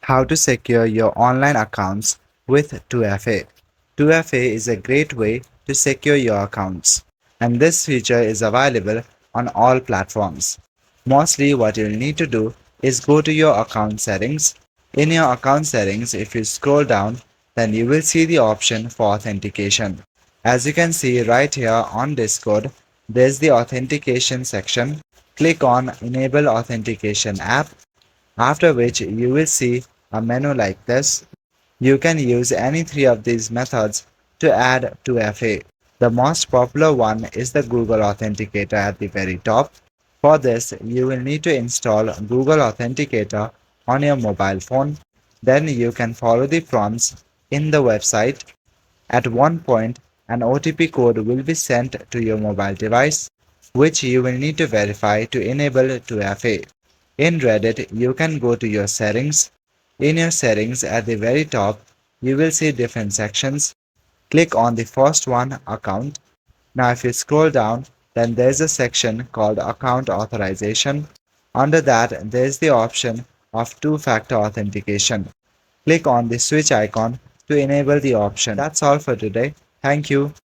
How to secure your online accounts with 2FA. 2FA is a great way to secure your accounts, and this feature is available on all platforms. Mostly what you'll need to do is go to your account settings. In your account settings, if you scroll down, then you will see the option for authentication. As you can see right here on Discord, there's the authentication section. Click on Enable Authentication app, after which you will see a menu like this. You can use any three of these methods to add 2FA. The most popular one is the Google Authenticator at the very top. For this, you will need to install Google Authenticator on your mobile phone. Then you can follow the prompts in the website. At one point, an OTP code will be sent to your mobile device, which you will need to verify to enable 2FA. In Reddit, you can go to your settings. In your settings at the very top, you will see different sections. Click on the first one, Account. Now if you scroll down, then there's a section called Account Authorization. Under that, there's the option of two-factor authentication. Click on the switch icon to enable the option. That's all for today. Thank you.